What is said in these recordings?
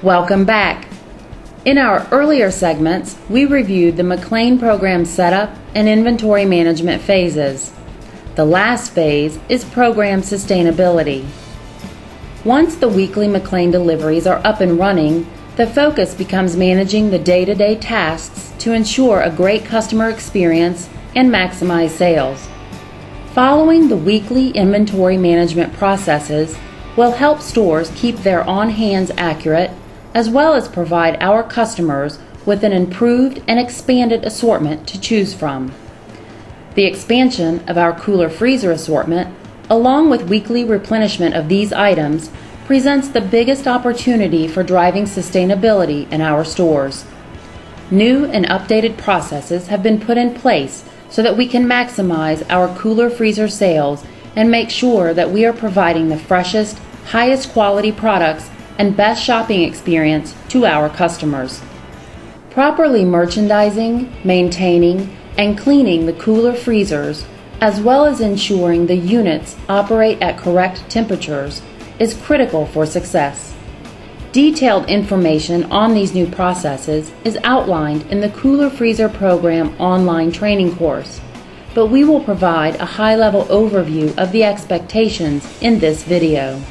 Welcome back. In our earlier segments, we reviewed the McLane program setup and inventory management phases. The last phase is program sustainability. Once the weekly McLane deliveries are up and running, the focus becomes managing the day-to-day tasks to ensure a great customer experience and maximize sales. Following the weekly inventory management processes will help stores keep their on-hands accurate, as well as provide our customers with an improved and expanded assortment to choose from. The expansion of our cooler freezer assortment, along with weekly replenishment of these items, presents the biggest opportunity for driving sustainability in our stores. New and updated processes have been put in place so that we can maximize our cooler freezer sales and make sure that we are providing the freshest, highest quality products and best shopping experience to our customers. Properly merchandising, maintaining, and cleaning the cooler freezers, as well as ensuring the units operate at correct temperatures, is critical for success. Detailed information on these new processes is outlined in the Cooler Freezer Program online training course, but we will provide a high-level overview of the expectations in this video.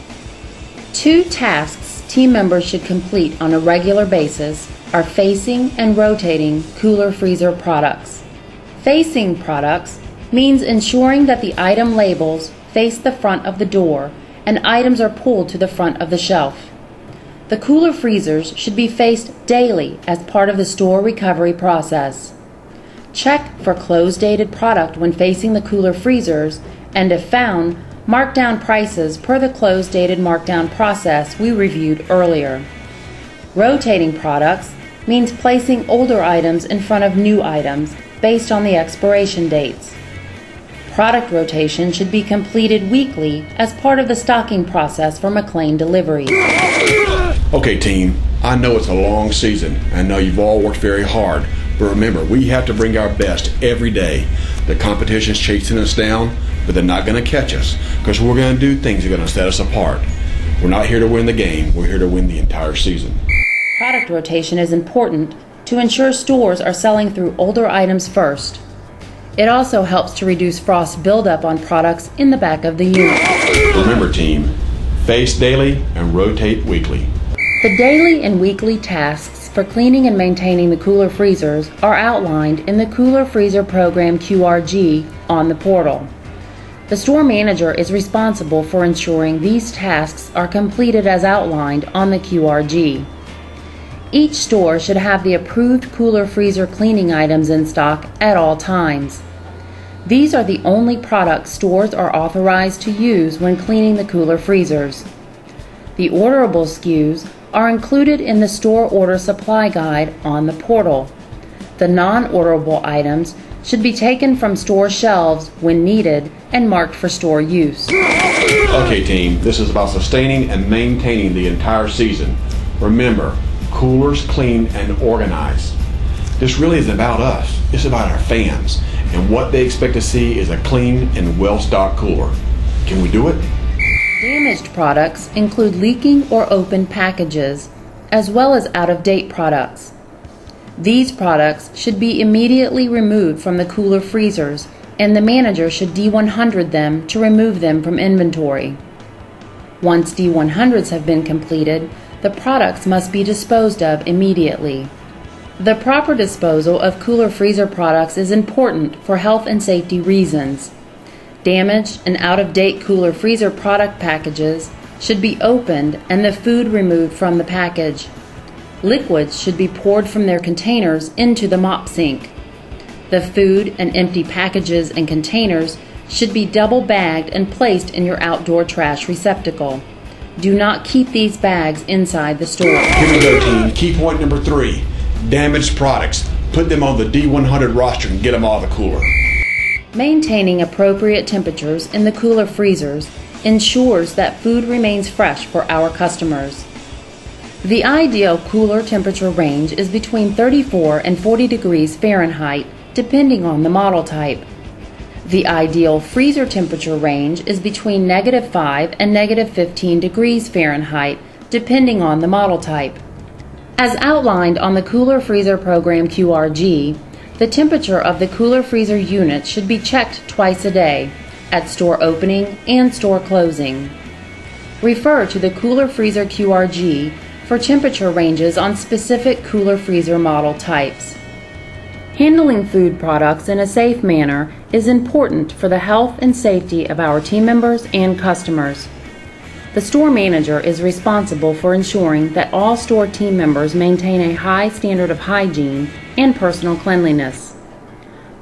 2 tasks team members should complete on a regular basis are facing and rotating cooler freezer products. Facing products means ensuring that the item labels face the front of the door and items are pulled to the front of the shelf. The cooler freezers should be faced daily as part of the store recovery process. Check for close-dated product when facing the cooler freezers, and if found, mark down prices per the close-dated markdown process we reviewed earlier. Rotating products means placing older items in front of new items based on the expiration dates. Product rotation should be completed weekly as part of the stocking process for McLane deliveries. Okay, team, I know it's a long season. I know you've all worked very hard, but remember, we have to bring our best every day. The competition's chasing us down, but they're not going to catch us, because we're going to do things that are going to set us apart. We're not here to win the game, we're here to win the entire season. Product rotation is important to ensure stores are selling through older items first. It also helps to reduce frost buildup on products in the back of the unit. Remember, team, face daily and rotate weekly. The daily and weekly tasks for cleaning and maintaining the cooler freezers are outlined in the Cooler Freezer Program QRG on the portal. The store manager is responsible for ensuring these tasks are completed as outlined on the QRG. Each store should have the approved cooler freezer cleaning items in stock at all times. These are the only products stores are authorized to use when cleaning the cooler freezers. The orderable SKUs are included in the store order supply guide on the portal. The non-orderable items should be taken from store shelves when needed and marked for store use. Okay, team, this is about sustaining and maintaining the entire season. Remember, coolers clean and organized. This really isn't about us, it's about our fans, and what they expect to see is a clean and well-stocked cooler. Can we do it? Damaged products include leaking or open packages, as well as out-of-date products. These products should be immediately removed from the cooler freezers, and the manager should D100 them to remove them from inventory. Once D100s have been completed, the products must be disposed of immediately. The proper disposal of cooler freezer products is important for health and safety reasons. Damaged and out-of-date cooler freezer product packages should be opened and the food removed from the package. Liquids should be poured from their containers into the mop sink. The food and empty packages and containers should be double bagged and placed in your outdoor trash receptacle. Do not keep these bags inside the store. Here we go, team. Key point number 3. Damaged products. Put them on the D100 roster and get them out of the cooler. Maintaining appropriate temperatures in the cooler freezers ensures that food remains fresh for our customers. The ideal cooler temperature range is between 34 and 40 degrees Fahrenheit, depending on the model type. The ideal freezer temperature range is between -5 and -15 degrees Fahrenheit, depending on the model type. As outlined on the Cooler Freezer Program QRG, the temperature of the cooler freezer units should be checked twice a day, at store opening and store closing. Refer to the Cooler Freezer QRG for temperature ranges on specific cooler freezer model types. Handling food products in a safe manner is important for the health and safety of our team members and customers. The store manager is responsible for ensuring that all store team members maintain a high standard of hygiene and personal cleanliness.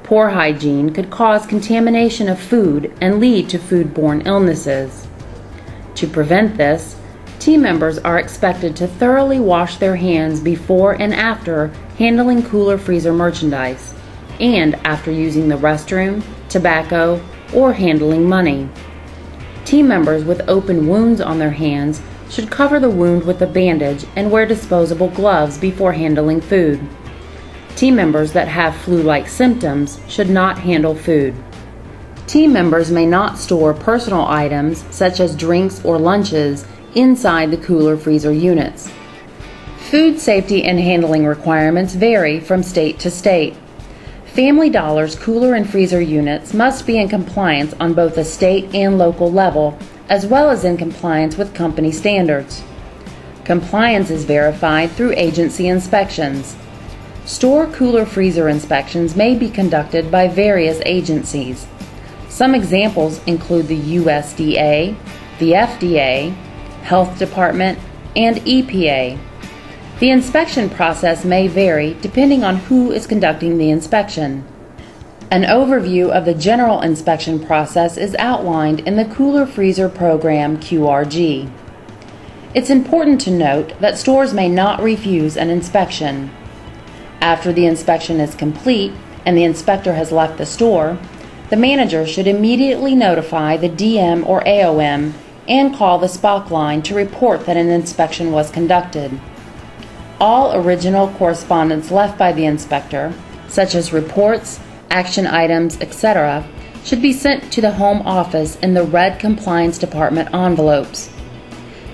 Poor hygiene could cause contamination of food and lead to foodborne illnesses. To prevent this, team members are expected to thoroughly wash their hands before and after handling cooler freezer merchandise, and after using the restroom, tobacco, or handling money. Team members with open wounds on their hands should cover the wound with a bandage and wear disposable gloves before handling food. Team members that have flu-like symptoms should not handle food. Team members may not store personal items such as drinks or lunches inside the cooler freezer units. Food safety and handling requirements vary from state to state. Family Dollar's cooler and freezer units must be in compliance on both a state and local level, as well as in compliance with company standards. Compliance is verified through agency inspections. Store cooler freezer inspections may be conducted by various agencies. Some examples include the USDA, the FDA, Health Department, and EPA. The inspection process may vary depending on who is conducting the inspection. An overview of the general inspection process is outlined in the Cooler Freezer Program QRG. It's important to note that stores may not refuse an inspection. After the inspection is complete and the inspector has left the store, the manager should immediately notify the DM or AOM and call the SPOC line to report that an inspection was conducted. All original correspondence left by the inspector, such as reports, action items, etc., should be sent to the home office in the red Compliance Department envelopes.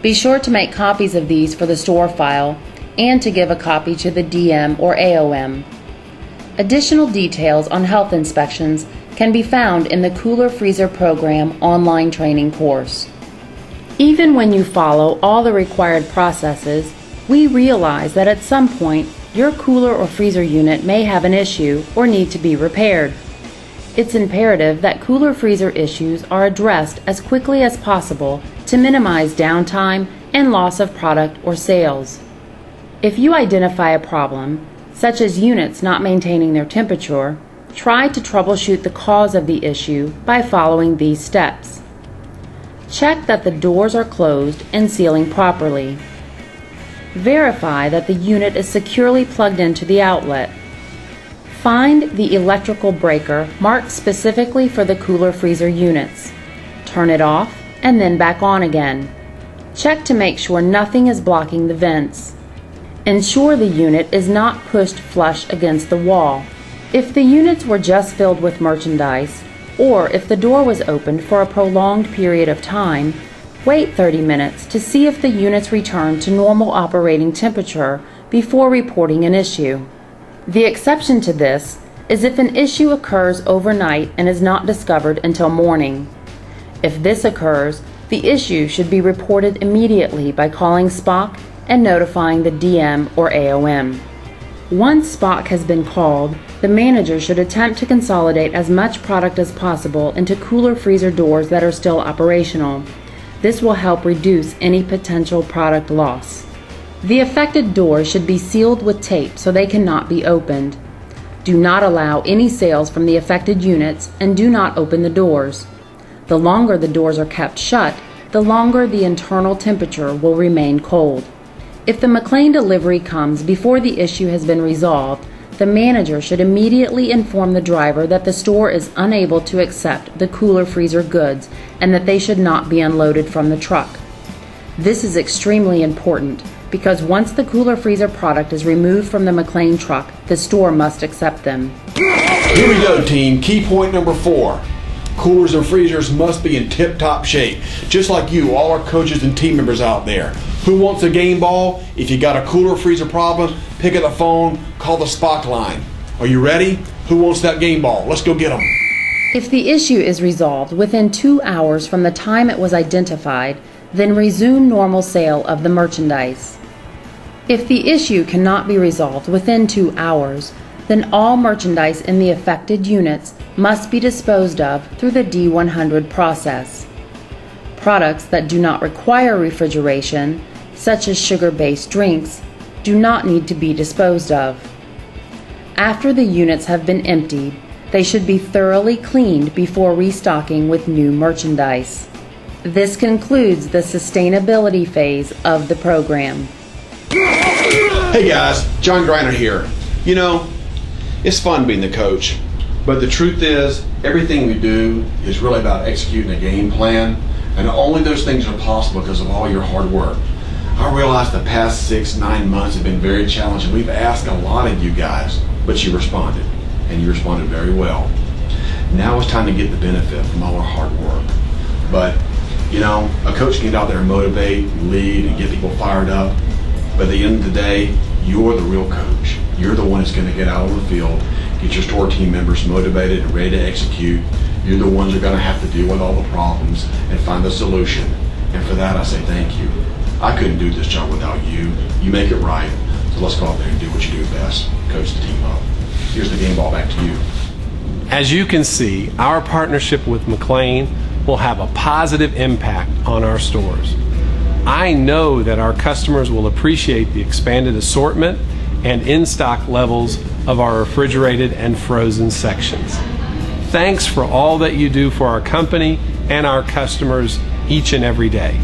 Be sure to make copies of these for the store file and to give a copy to the DM or AOM. Additional details on health inspections can be found in the Cooler Freezer Program online training course. Even when you follow all the required processes, we realize that at some point your cooler or freezer unit may have an issue or need to be repaired. It's imperative that cooler freezer issues are addressed as quickly as possible to minimize downtime and loss of product or sales. If you identify a problem, such as units not maintaining their temperature, try to troubleshoot the cause of the issue by following these steps. Check that the doors are closed and sealing properly. Verify that the unit is securely plugged into the outlet. Find the electrical breaker marked specifically for the cooler freezer units. Turn it off and then back on again. Check to make sure nothing is blocking the vents. Ensure the unit is not pushed flush against the wall. If the units were just filled with merchandise, or if the door was opened for a prolonged period of time, wait 30 minutes to see if the units return to normal operating temperature before reporting an issue. The exception to this is if an issue occurs overnight and is not discovered until morning. If this occurs, the issue should be reported immediately by calling SPOC and notifying the DM or AOM. Once SPOC has been called, the manager should attempt to consolidate as much product as possible into cooler freezer doors that are still operational. This will help reduce any potential product loss. The affected doors should be sealed with tape so they cannot be opened. Do not allow any sales from the affected units and do not open the doors. The longer the doors are kept shut, the longer the internal temperature will remain cold. If the McLane delivery comes before the issue has been resolved, the manager should immediately inform the driver that the store is unable to accept the cooler freezer goods and that they should not be unloaded from the truck. This is extremely important because once the cooler freezer product is removed from the McLane truck, the store must accept them. Here we go, team. Key point number 4. Coolers and freezers must be in tip-top shape. Just like you, all our coaches and team members out there. Who wants a game ball? If you got a cooler freezer problem, pick up the phone, call the Spock line. Are you ready? Who wants that game ball? Let's go get them. If the issue is resolved within 2 hours from the time it was identified, then resume normal sale of the merchandise. If the issue cannot be resolved within 2 hours, then all merchandise in the affected units must be disposed of through the D100 process. Products that do not require refrigeration, such as sugar-based drinks, do not need to be disposed of. After the units have been emptied, they should be thoroughly cleaned before restocking with new merchandise. This concludes the sustainability phase of the program. Hey guys, John Greiner here. You know, it's fun being the coach, but the truth is, everything we do is really about executing a game plan, and only those things are possible because of all your hard work. I realize the past 6-9 months have been very challenging. We've asked a lot of you guys, but you responded, and you responded very well. Now it's time to get the benefit from all our hard work. But, you know, a coach can get out there and motivate, lead, and get people fired up. But at the end of the day, you're the real coach. You're the one that's going to get out on the field, get your store team members motivated and ready to execute. You're the ones that are going to have to deal with all the problems and find the solution. And for that, I say thank you. I couldn't do this job without you. You make it right. So let's go out there and do what you do best. Coach the team up. Here's the game ball back to you. As you can see, our partnership with McLane will have a positive impact on our stores. I know that our customers will appreciate the expanded assortment and in-stock levels of our refrigerated and frozen sections. Thanks for all that you do for our company and our customers each and every day.